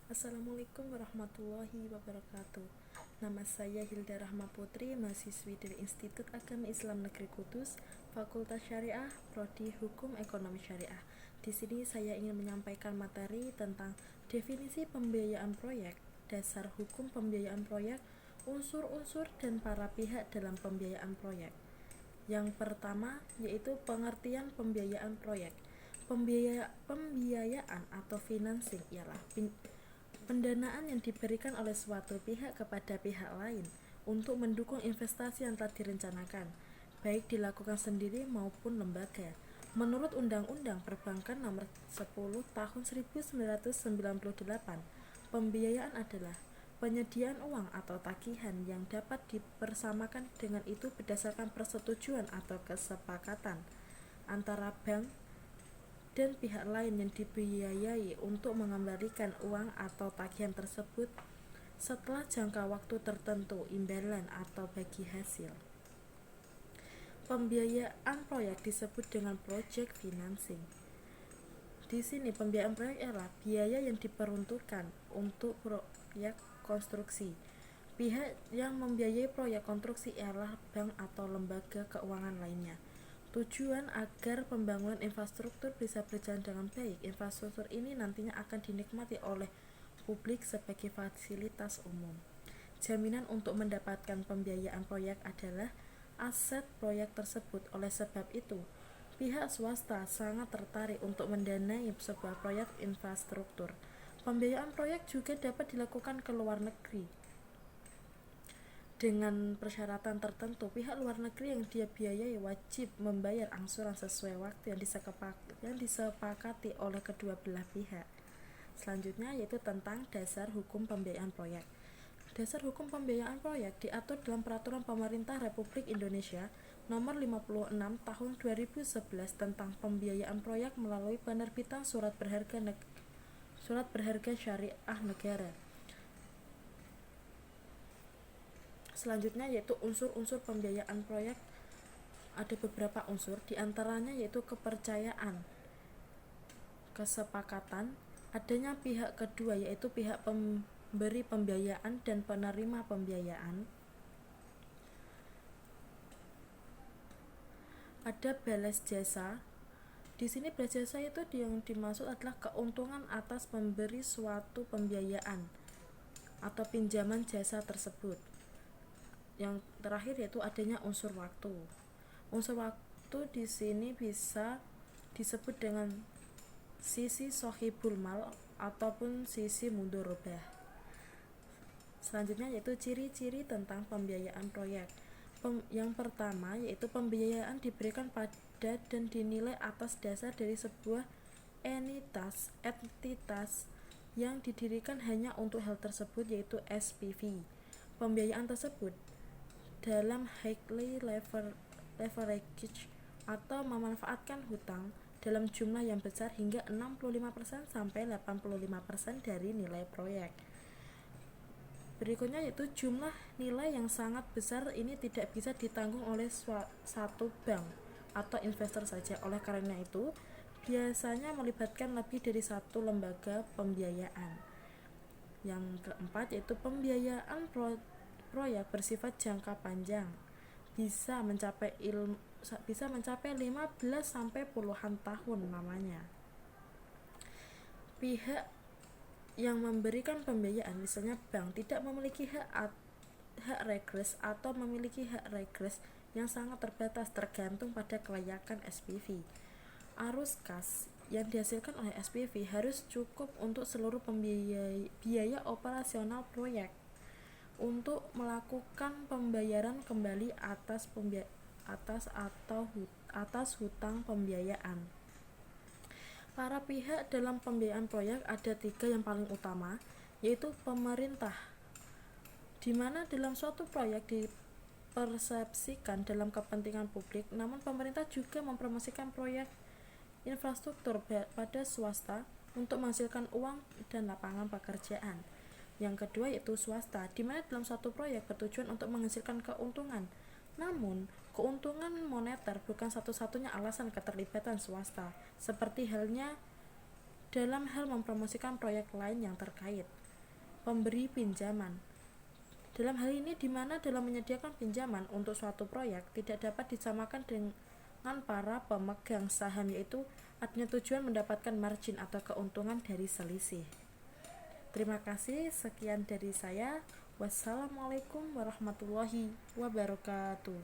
Assalamualaikum warahmatullahi wabarakatuh. Nama saya Hilda Rahma Putri, mahasiswi dari Institut Agama Islam Negeri Kudus, Fakultas Syariah, Prodi Hukum Ekonomi Syariah. Di sini saya ingin menyampaikan materi tentang definisi pembiayaan proyek, dasar hukum pembiayaan proyek, unsur-unsur dan para pihak dalam pembiayaan proyek. Yang pertama yaitu pengertian pembiayaan proyek. Pembiayaan atau financing ialah pendanaan yang diberikan oleh suatu pihak kepada pihak lain untuk mendukung investasi yang telah direncanakan, baik dilakukan sendiri maupun lembaga. Menurut Undang-Undang Perbankan Nomor 10 Tahun 1998, pembiayaan adalah penyediaan uang atau tagihan yang dapat dipersamakan dengan itu berdasarkan persetujuan atau kesepakatan antara bank dan pihak lain yang dibiayai untuk mengembalikan uang atau tagihan tersebut setelah jangka waktu tertentu, imbalan atau bagi hasil. Pembiayaan proyek disebut dengan project financing. Di sini pembiayaan proyek adalah biaya yang diperuntukkan untuk proyek konstruksi. Pihak yang membiayai proyek konstruksi ialah bank atau lembaga keuangan lainnya. Tujuan agar pembangunan infrastruktur bisa berjalan dengan baik. Infrastruktur ini nantinya akan dinikmati oleh publik sebagai fasilitas umum. Jaminan untuk mendapatkan pembiayaan proyek adalah aset proyek tersebut. Oleh sebab itu, pihak swasta sangat tertarik untuk mendanai sebuah proyek infrastruktur. Pembiayaan proyek juga dapat dilakukan ke luar negeri dengan persyaratan tertentu. Pihak luar negeri yang dia biayai wajib membayar angsuran sesuai waktu yang disepakati oleh kedua belah pihak. Selanjutnya yaitu tentang dasar hukum pembiayaan proyek. Dasar hukum pembiayaan proyek diatur dalam Peraturan Pemerintah Republik Indonesia Nomor 56 Tahun 2011 tentang pembiayaan proyek melalui penerbitan surat berharga syariah negara. Selanjutnya yaitu unsur-unsur pembiayaan proyek. Ada beberapa unsur, diantaranya yaitu kepercayaan, kesepakatan, adanya pihak kedua yaitu pihak pemberi pembiayaan dan penerima pembiayaan. Ada balas jasa. Di sini balas jasa itu yang dimaksud adalah keuntungan atas pemberi suatu pembiayaan atau pinjaman jasa tersebut. Yang terakhir yaitu adanya unsur waktu. Unsur waktu di sini bisa disebut dengan sisi sohibul mal ataupun sisi mudorobah. Selanjutnya yaitu ciri-ciri tentang pembiayaan proyek. Yang pertama yaitu pembiayaan diberikan pada dan dinilai atas dasar dari sebuah entitas yang didirikan hanya untuk hal tersebut yaitu SPV. Pembiayaan tersebut dalam highly leverage atau memanfaatkan hutang dalam jumlah yang besar hingga 65% sampai 85% dari nilai proyek. Berikutnya yaitu jumlah nilai yang sangat besar ini tidak bisa ditanggung oleh satu bank atau investor saja. Oleh karena itu, biasanya melibatkan lebih dari satu lembaga pembiayaan. Yang keempat yaitu pembiayaan proyek bersifat jangka panjang, bisa mencapai 15 sampai puluhan tahun namanya. Pihak yang memberikan pembiayaan, misalnya bank, tidak memiliki hak regres atau memiliki hak regres yang sangat terbatas tergantung pada kelayakan SPV. Arus kas yang dihasilkan oleh SPV harus cukup untuk seluruh biaya operasional proyek untuk melakukan pembayaran kembali atas hutang pembiayaan. Para pihak dalam pembiayaan proyek ada 3 yang paling utama, yaitu pemerintah, di mana dalam suatu proyek dipersepsikan dalam kepentingan publik, namun pemerintah juga mempromosikan proyek infrastruktur pada swasta untuk menghasilkan uang dan lapangan pekerjaan. Yang kedua yaitu swasta, di mana dalam suatu proyek bertujuan untuk menghasilkan keuntungan. Namun, keuntungan moneter bukan satu-satunya alasan keterlibatan swasta, seperti halnya dalam hal mempromosikan proyek lain yang terkait. Pemberi pinjaman dalam hal ini di mana dalam menyediakan pinjaman untuk suatu proyek tidak dapat disamakan dengan para pemegang saham, yaitu artinya tujuan mendapatkan margin atau keuntungan dari selisih. Terima kasih, sekian dari saya. Wassalamualaikum warahmatullahi wabarakatuh.